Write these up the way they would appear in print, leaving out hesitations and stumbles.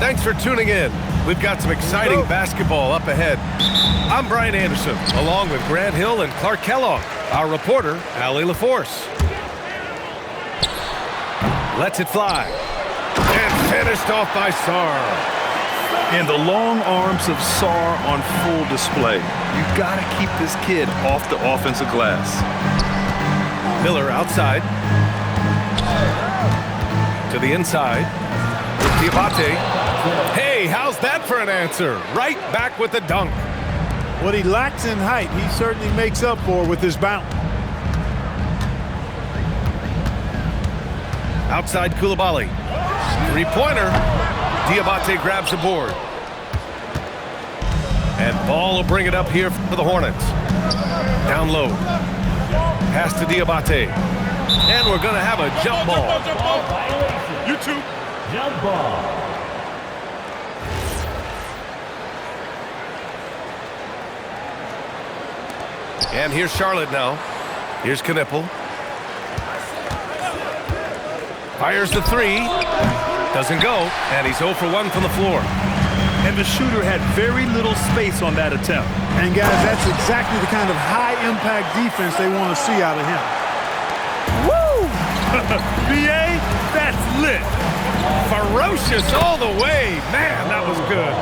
Thanks for tuning in. We've got some exciting basketball up ahead. I'm Brian Anderson, along with Grant Hill and Clark Kellogg. Our reporter, Allie LaForce. Lets it fly. And finished off by Sarr. And the long arms of Sarr on full display. You gotta keep this kid off the offensive glass. Miller outside. To the inside. Diabate. Hey, how's that for an answer? Right back with the dunk. What he lacks in height, he certainly makes up for with his bounce. Outside Coulibaly. Three-pointer. Diabate grabs the board. And Ball will bring it up here for the Hornets. Down low. Pass to Diabate. And we're going to have a jump ball. You two. Jump ball. And here's Charlotte now. Here's Knipple. Fires the three. Doesn't go. And he's 0 for 1 from the floor. And the shooter had very little space on that attempt. And guys, that's exactly the kind of high-impact defense they want to see out of him. Woo! BA, that's lit. Ferocious all the way. Man, that was good.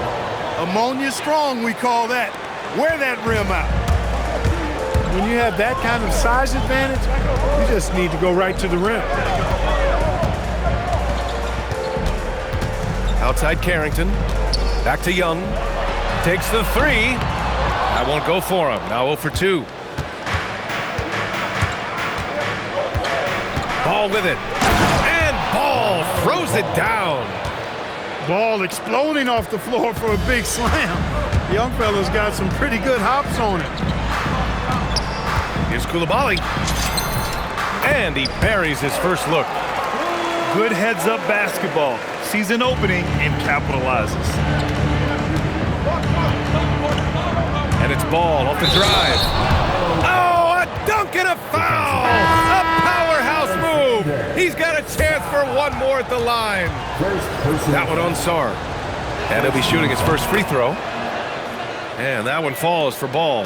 Ammonia strong, we call that. Wear that rim out. When you have that kind of size advantage, you just need to go right to the rim. Outside Carrington. Back to Young. Takes the three. That won't go for him. Now 0 for 2. Ball with it. And Ball throws it down. Ball exploding off the floor for a big slam. Young fella's got some pretty good hops on it. Here's Coulibaly. And he buries his first look. Good heads-up basketball. Sees an opening and capitalizes. And it's Ball off the drive. Oh, a dunk and a foul! A powerhouse move! He's got a chance for one more at the line. That one on Sarr. And he'll be shooting his first free throw. And that one falls for Ball.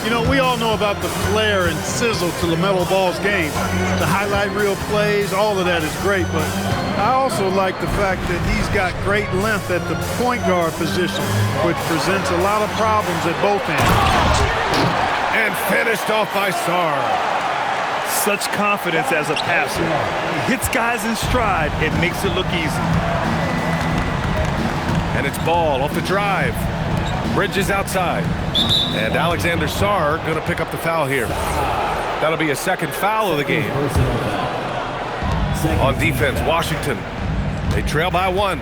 You know, we all know about the flair and sizzle to LaMelo Ball's game. The highlight reel plays, all of that is great, but I also like the fact that he's got great length at the point guard position, which presents a lot of problems at both ends. And finished off by Sarr. Such confidence as a passer. He hits guys in stride and makes it look easy. And it's Ball off the drive. Bridges outside. And Alexander Sarr going to pick up the foul here. That'll be a second foul of the game. On defense, Washington. They trail by 1.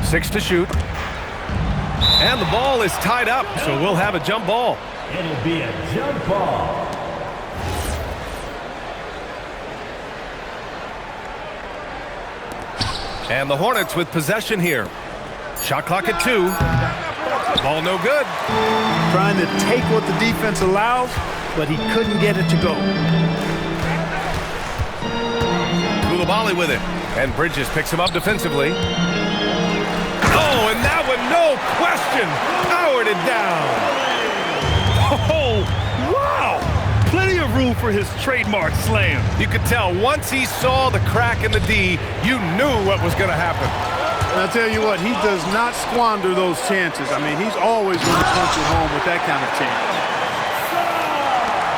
6 to shoot. And the ball is tied up, so we'll have a jump ball. It'll be a jump ball. And the Hornets with possession here. Shot clock at 2. Ball no good. Trying to take what the defense allows, but he couldn't get it to go. Coulibaly with it. And Bridges picks him up defensively. Oh, and that one, no question, powered it down. Oh, wow! Plenty of room for his trademark slam. You could tell once he saw the crack in the D, you knew what was going to happen. And I'll tell you what, he does not squander those chances. I mean, he's always going to punch it home with that kind of chance.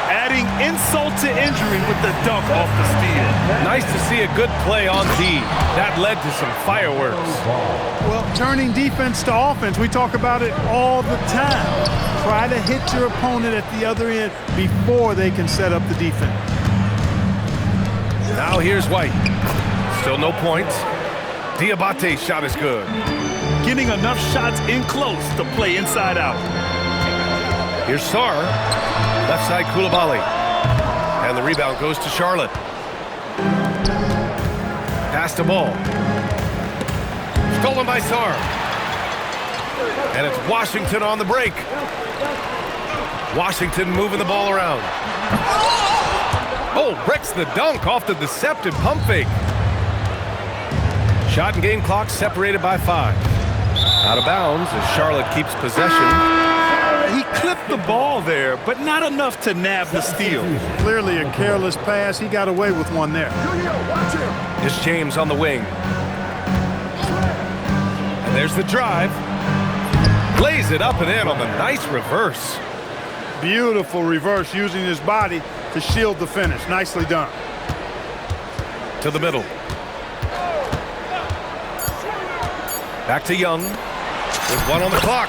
Adding insult to injury with the dunk off the steal. Nice to see a good play on D. That led to some fireworks. Well, turning defense to offense, we talk about it all the time. Try to hit your opponent at the other end before they can set up the defense. Now here's White. Still no points. Diabate's shot is good. Getting enough shots in close to play inside out. Here's Sarr. Left side Coulibaly. And the rebound goes to Charlotte. Pass the ball. Stolen by Sarr. And it's Washington on the break. Washington moving the ball around. Oh, breaks the dunk off the deceptive pump fake. Shot and game clock separated by 5. Out of bounds as Charlotte keeps possession. He clipped the ball there, but not enough to nab the steal. Clearly a careless pass. He got away with one there. It's James on the wing. And there's the drive. Lays it up and in on the nice reverse. Beautiful reverse, using his body to shield the finish. Nicely done. To the middle. Back to Young with 1 on the clock.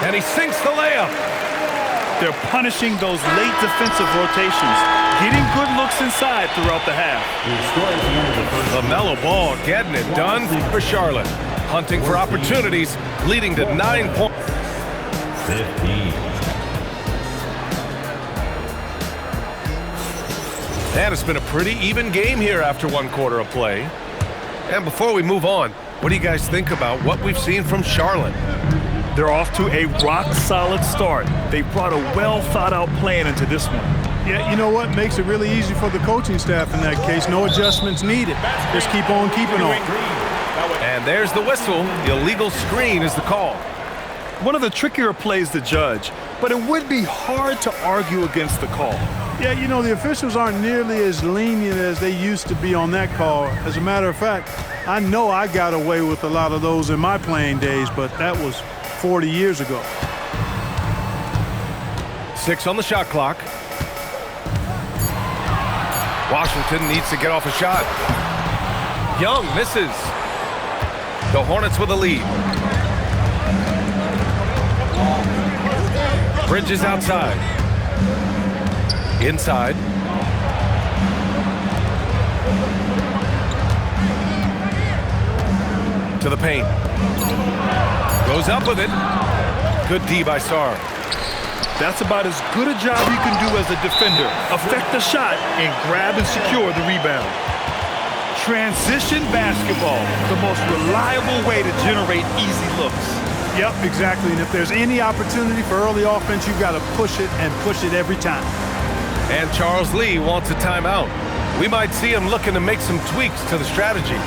And he sinks the layup. They're punishing those late defensive rotations, getting good looks inside throughout the half. LaMelo Ball getting it done for Charlotte. Hunting for opportunities, leading to 9 points. 15. And it's been a pretty even game here after 1 quarter of play. And before we move on, what do you guys think about what we've seen from Charlotte? They're off to a rock-solid start. They brought a well-thought-out plan into this one. Yeah, you know what? Makes it really easy for the coaching staff in that case. No adjustments needed. Just keep on keeping on. And there's the whistle. Illegal screen is the call. One of the trickier plays to judge, but it would be hard to argue against the call. Yeah, you know, the officials aren't nearly as lenient as they used to be on that call. As a matter of fact, I know I got away with a lot of those in my playing days, but that was 40 years ago. 6 on the shot clock. Washington needs to get off a shot. Young misses. The Hornets with a lead. Bridges outside. Inside. To the paint. Goes up with it. Good D by Sarr. That's about as good a job you can do as a defender. Affect the shot and grab and secure the rebound. Transition basketball, the most reliable way to generate easy looks. Yep, exactly. And if there's any opportunity for early offense, you've got to push it and push it every time. And Charles Lee wants a timeout. We might see him looking to make some tweaks to the strategy.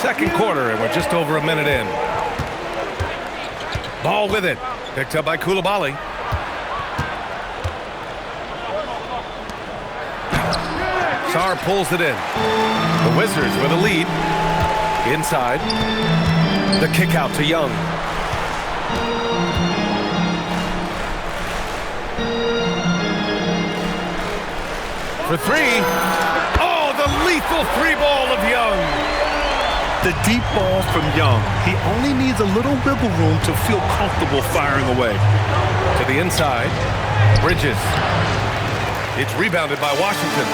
Second quarter, and we're just over a minute in. Ball with it. Picked up by Coulibaly. Sarr pulls it in. The Wizards with a lead. Inside. The kick out to Young. For 3. Oh, the lethal 3-ball of Young. The deep ball from Young. He only needs a little wiggle room to feel comfortable firing away. To the inside. Bridges. It's rebounded by Washington.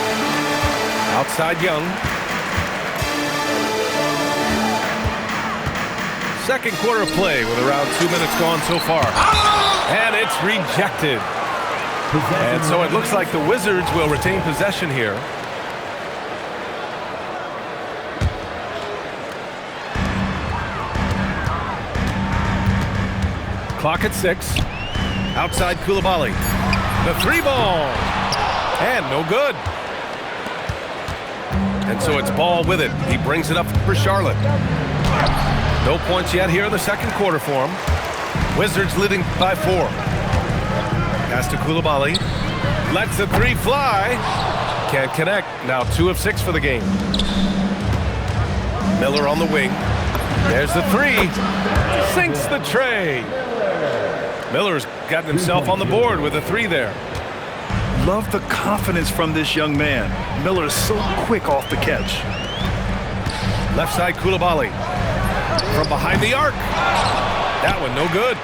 Outside Young. Second quarter of play with around 2 minutes gone so far. And it's rejected. And so it looks like the Wizards will retain possession here. Clock at 6. Outside Coulibaly. The 3-ball. And no good. And so it's Ball with it. He brings it up for Charlotte. No points yet here in the second quarter for him. Wizards leading by 4. Pass to Coulibaly. Lets the 3 fly. Can't connect. Now 2 of 6 for the game. Miller on the wing. There's the 3. Sinks the tray. Miller's gotten himself on the board with a 3 there. Love the confidence from this young man. Miller is so quick off the catch. Left side Coulibaly. From behind the arc. That one no good.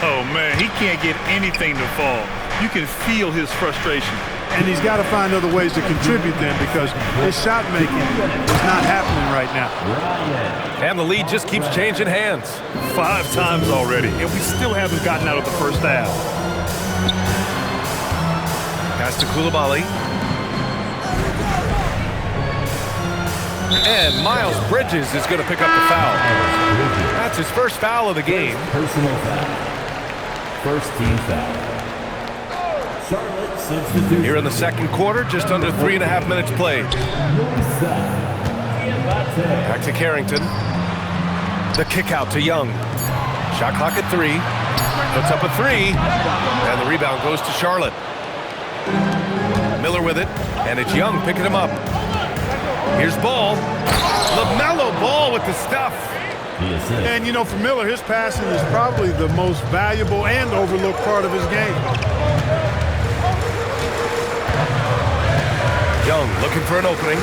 Oh, man, he can't get anything to fall. You can feel his frustration. and he's got to find other ways to contribute them because his shot making is not happening right now. And the lead just keeps changing hands. 5 times already, and we still haven't gotten out of the first half. Pass to Coulibaly. And Miles Bridges is going to pick up the foul. That's his first foul of the game. Personal foul. First team foul. Charlotte substitution. Here in the second quarter, just under 3.5 minutes played. Back to Carrington. The kick out to Young. Shot clock at 3. Puts up a 3. And the rebound goes to Charlotte. Miller with it. And it's Young picking him up. Here's Ball. LaMelo Ball with the stuff. And, you know, for Miller, his passing is probably the most valuable and overlooked part of his game. Young looking for an opening.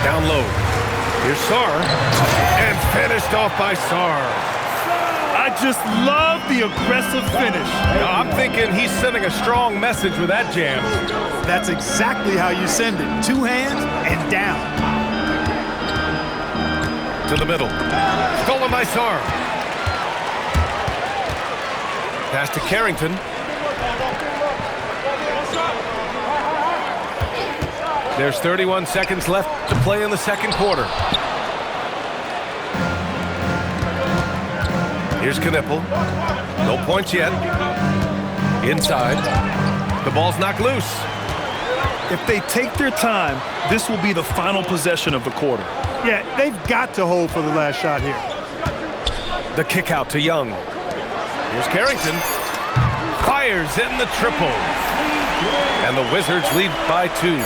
Down low. Here's Sarr. And finished off by Sarr. I just love the aggressive finish. Now, I'm thinking he's sending a strong message with that jam. That's exactly how you send it. 2 hands and down. To the middle. Stolen by Sarr. Pass to Carrington. There's 31 seconds left to play in the second quarter. Here's Knippel. No points yet. Inside. The ball's knocked loose. If they take their time, this will be the final possession of the quarter. Yeah, they've got to hold for the last shot here. The kick out to Young. Here's Carrington. Fires in the triple. And the Wizards lead by 2.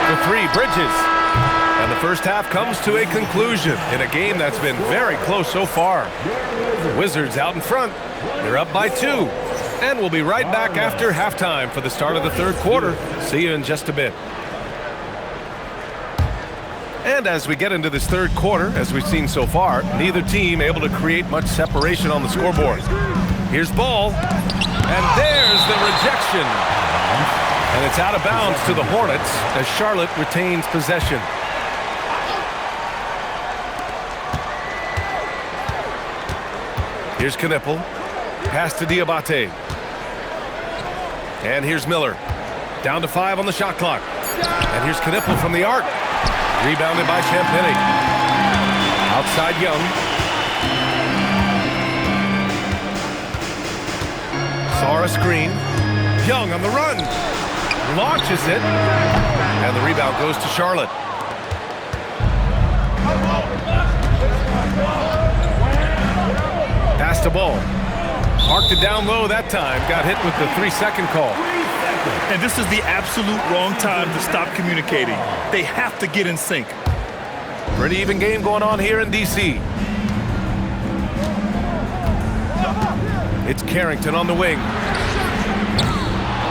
The 3, Bridges. And the first half comes to a conclusion in a game that's been very close so far. The Wizards out in front. They're up by 2. And we'll be right back after halftime for the start of the third quarter. See you in just a bit. And as we get into this third quarter, as we've seen so far, neither team able to create much separation on the scoreboard. Here's Ball. And there's the rejection. And it's out of bounds to the Hornets as Charlotte retains possession. Here's Knippel. Pass to Diabate. And here's Miller. Down to 5 on the shot clock. And here's Knippel from the arc. Rebounded by Champagnie. Outside Young. Sarr a screen. Young on the run. Launches it. And the rebound goes to Charlotte. Pass to Ball. Marked it down low that time. Got hit with the 3-second call. And this is the absolute wrong time to stop communicating. They have to get in sync. Pretty even game going on here in D.C. It's Carrington on the wing.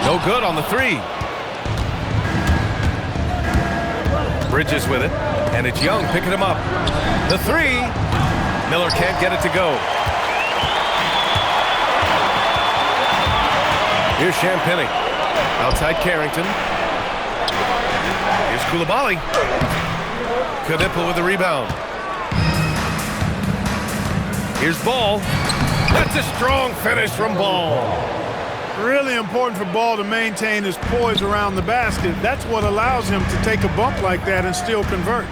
No good on the 3. Bridges with it. And it's Young picking him up. The 3. Miller can't get it to go. Here's Champagnie. Outside Carrington. Here's Coulibaly. Knippel with the rebound. Here's Ball. That's a strong finish from Ball. Really important for Ball to maintain his poise around the basket. That's what allows him to take a bump like that and still convert.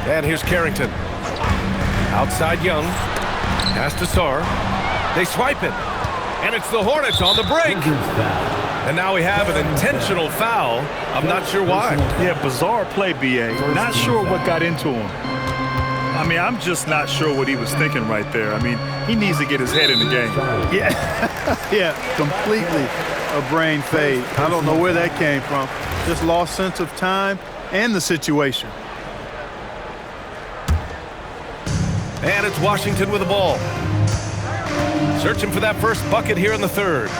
And here's Carrington. Outside Young. Pass to Sarr. They swipe it. And it's the Hornets on the break. And now we have an intentional foul. I'm not sure why. Yeah, bizarre play, B.A. Not sure what got into him. I mean, I'm just not sure what he was thinking right there. I mean, he needs to get his head in the game. Yeah, yeah, completely a brain fade. I don't know where that came from. Just lost sense of time and the situation. And it's Washington with the ball. Searching for that first bucket here in the third.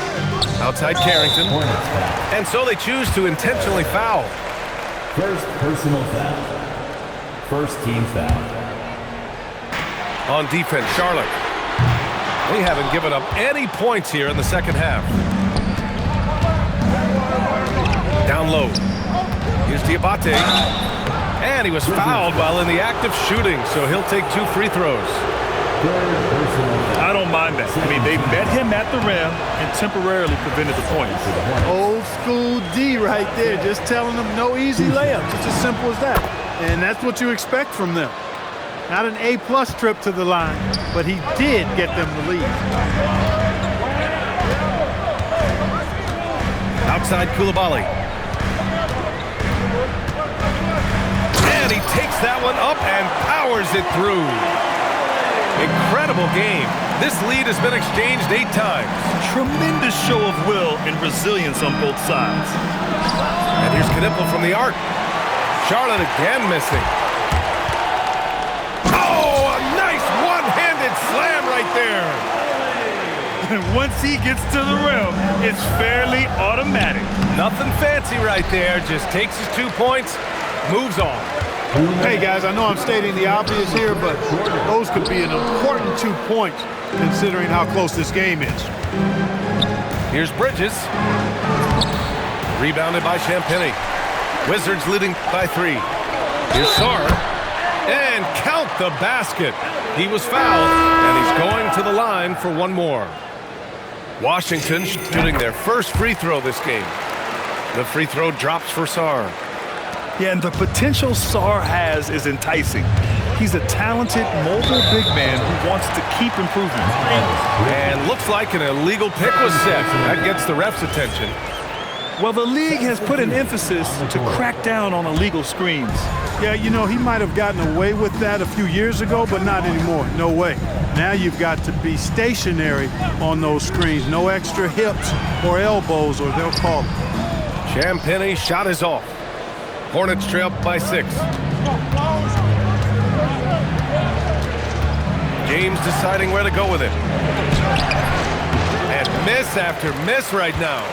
Outside Carrington. And so they choose to intentionally foul. First personal foul. First team foul. On defense, Charlotte. They haven't given up any points here in the second half. Down low. Here's Diabate. And he was fouled while in the act of shooting, so he'll take 2 free throws. I don't mind that. I mean, they met him at the rim and temporarily prevented the points. Old school D right there, just telling them no easy layups. It's as simple as that. And that's what you expect from them. Not an A-plus trip to the line, but he did get them the lead. Outside Coulibaly. And he takes that one up and powers it through. Incredible game. This lead has been exchanged 8 times. Tremendous show of will and resilience on both sides. And here's Knipple from the arc. Charlotte again missing. Oh, a nice one-handed slam right there. And once he gets to the rim, it's fairly automatic. Nothing fancy right there. Just takes his 2 points, moves on. Hey, guys, I know I'm stating the obvious here, but those could be an important 2 points considering how close this game is. Here's Bridges. Rebounded by Champagnie. Wizards leading by 3. Here's Sarr. And count the basket. He was fouled, and he's going to the line for 1 more. Washington shooting their first free throw this game. The free throw drops for Sarr. Yeah, and the potential Sarr has is enticing. He's a talented, mobile big man who wants to keep improving. And looks like an illegal pick was set. That gets the ref's attention. Well, the league has put an emphasis to crack down on illegal screens. Yeah, you know, he might have gotten away with that a few years ago, but not anymore. No way. Now you've got to be stationary on those screens. No extra hips or elbows, or they'll call it. Champagnie's shot is off. Hornets trail by 6. James deciding where to go with it. And miss after miss right now.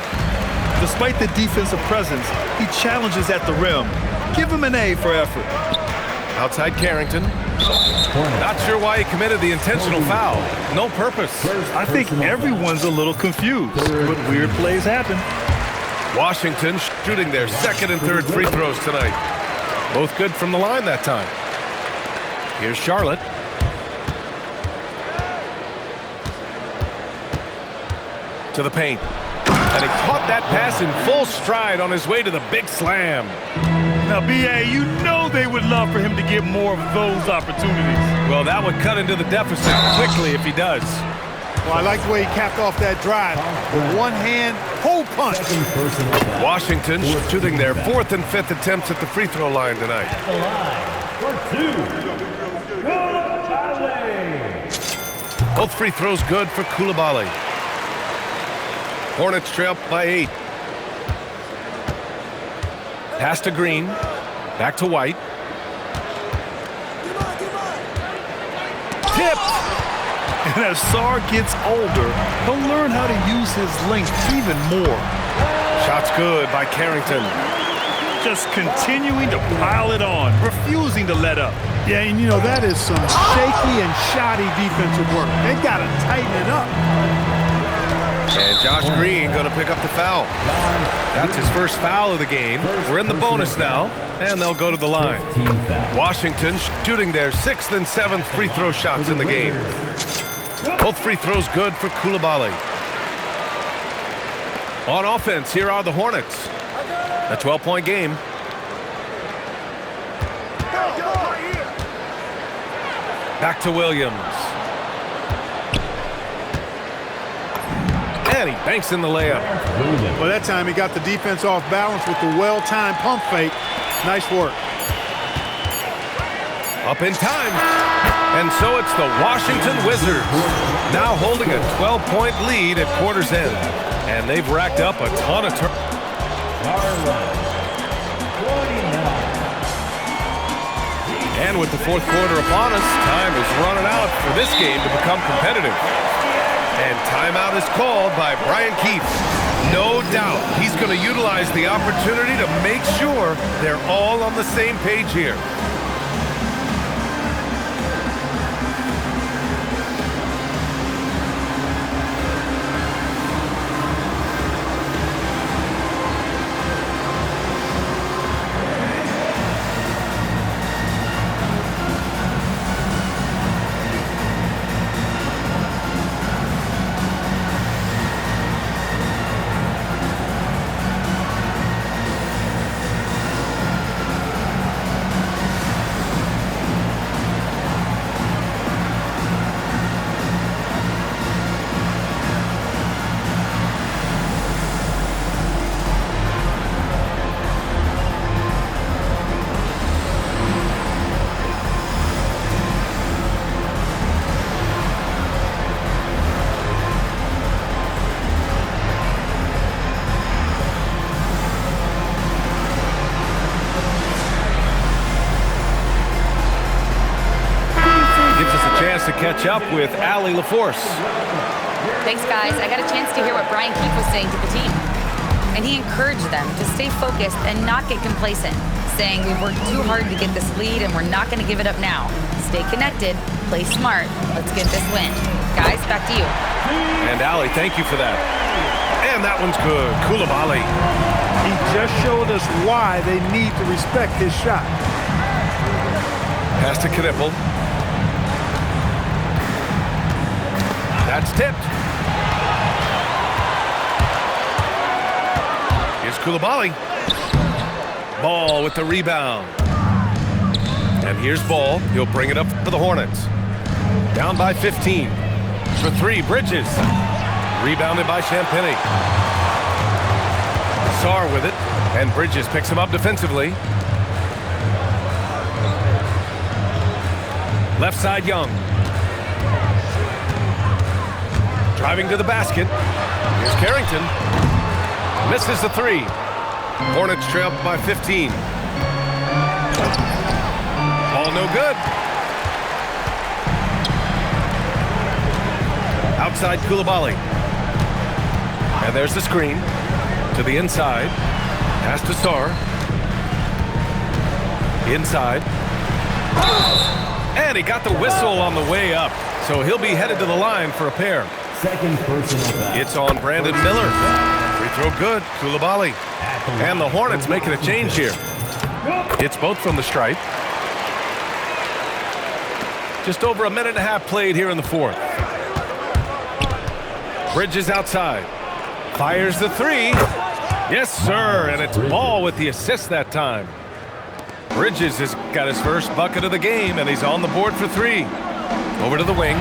Despite the defensive presence, he challenges at the rim. Give him an A for effort. Outside Carrington. Not sure why he committed the intentional foul. No purpose. I think everyone's a little confused, but weird plays happen. Washington shooting their 2nd and 3rd free throws tonight. Both good from the line that time. Here's Charlotte. To the paint. And he caught that pass in full stride on his way to the big slam. Now, B.A., you know they would love for him to get more of those opportunities. Well, that would cut into the deficit quickly if he does. Well, I like the way he capped off that drive. With one hand, hole punch. Washington shooting their 4th and 5th attempts at the free throw line tonight. Both free throws good for Coulibaly. Hornets trail by 8. Pass to Green. Back to White. Tipped. And as Sarr gets older, he'll learn how to use his length even more. Shot's good by Carrington. Just continuing to pile it on, refusing to let up. Yeah, and you know, that is some shaky and shoddy defensive work. They've got to tighten it up. And Josh Green going to pick up the foul. That's his first foul of the game. We're in the bonus now, and they'll go to the line. Washington shooting their 6th and 7th free throw shots in the game. Both free throws good for Coulibaly. On offense, here are the Hornets. A 12-point game. Back to Williams. And he banks in the layup. Well, that time he got the defense off balance with the well-timed pump fake. Nice work. Up in time. And so it's the Washington Wizards, now holding a 12-point lead at quarter's end. And they've racked up a ton of turnovers. And with the 4th quarter upon us, time is running out for this game to become competitive. And timeout is called by Brian Keefe. No doubt he's going to utilize the opportunity to make sure they're all on the same page here. to catch up with Allie LaForce. Thanks, guys. I got a chance to hear what Brian Keefe was saying to the team. And he encouraged them to stay focused and not get complacent, saying we've worked too hard to get this lead and we're not going to give it up now. Stay connected, play smart, let's get this win. Guys, back to you. And Allie, thank you for that. And that one's good. Coulibaly. He just showed us why they need to respect his shot. Pass to Knipple. That's tipped. Here's Coulibaly. Ball with the rebound. And here's Ball. He'll bring it up for the Hornets. Down by 15. For three, Bridges. Rebounded by Champagnie. Sarr with it. And Bridges picks him up defensively. Left side, Young. Driving to the basket. Here's Carrington. Misses the three. Hornets trail by 15. Ball no good. Outside Coulibaly. And there's the screen. To the inside. Pass to Sarr. Inside. And he got the whistle on the way up. So he'll be headed to the line for a pair. Second personal foul. It's on Brandon Miller. Free throw good. Coulibaly. And the Hornets making a change here. It's both from the stripe. Just over a minute and a half played here in the fourth. Bridges outside. Fires the three. Yes, sir. And it's Ball with the assist that time. Bridges has got his first bucket of the game, and he's on the board for three. Over to the wing.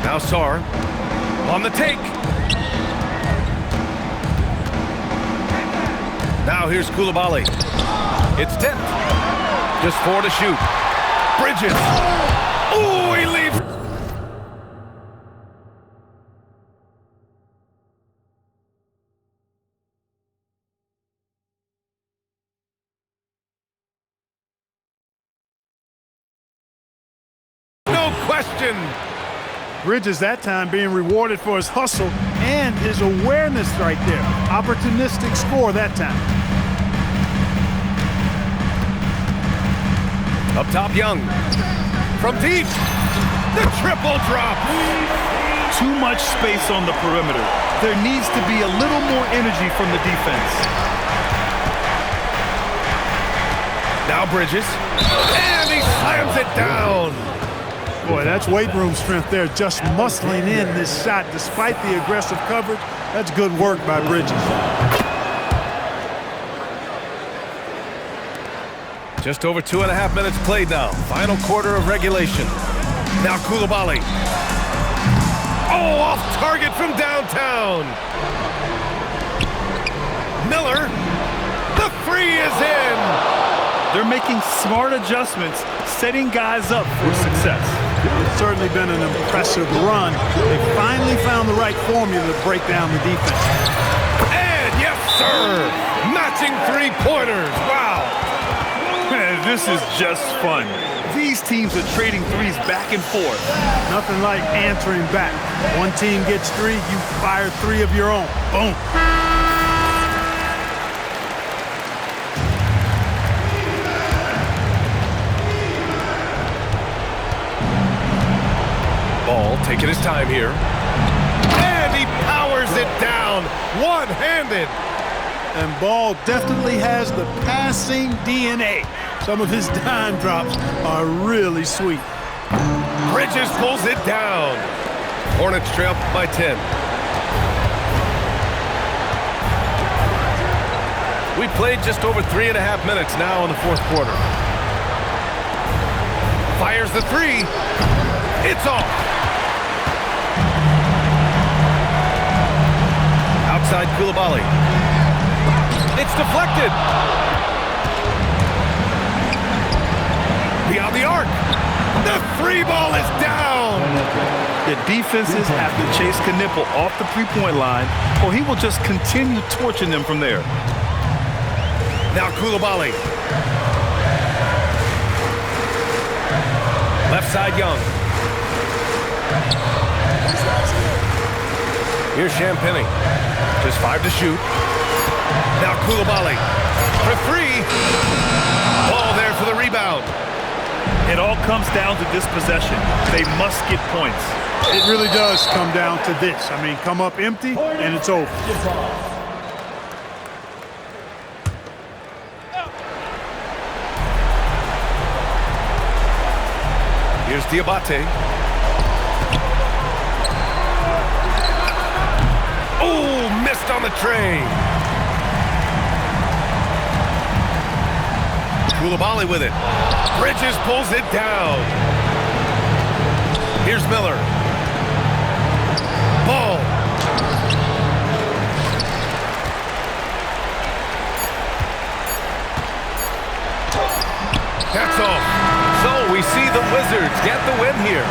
Now Sarr on the take. Now here's Coulibaly. It's tipped. Just 4 to shoot. Bridges. Ooh, he leaves. No question. Bridges that time being rewarded for his hustle and his awareness right there. Opportunistic score that time. Up top, Young. From deep. The triple drop. Too much space on the perimeter. There needs to be a little more energy from the defense. Now Bridges. And he slams it down. Boy, that's weight room strength there, just muscling in this shot despite the aggressive coverage. That's good work by Bridges. Just over 2.5 minutes played now. Final quarter of regulation. Now Coulibaly. Oh, off target from downtown. Miller. The three is in. They're making smart adjustments, setting guys up for success. It's certainly been an impressive run. They finally found the right formula to break down the defense. And yes, sir. Matching three-pointers. Wow. Man, this is just fun. These teams are trading threes back and forth. Nothing like answering back. One team gets three, you fire three of your own. Boom. Ball taking his time here. And he powers it down. One-handed. And Ball definitely has the passing DNA. Some of his dime drops are really sweet. Bridges pulls it down. Hornets trail by 10. We played just over 3.5 minutes now in the fourth quarter. Fires the three. It's off. Outside Coulibaly. It's deflected. Beyond the arc. The free ball is down. The defenses have to chase Knipple off the three-point line, or he will just continue torching them from there. Now Coulibaly. Left side, Young. Here's Champagny. Just 5 to shoot. Now Coulibaly for 3. Ball there for the rebound. It all comes down to this possession. They must get points. It really does come down to this. I mean, come up empty, and it's over. Here's Diabate. Oh, missed on the train. Coulibaly with it. Bridges pulls it down. Here's Miller. Ball. That's off. So we see the Wizards get the win here.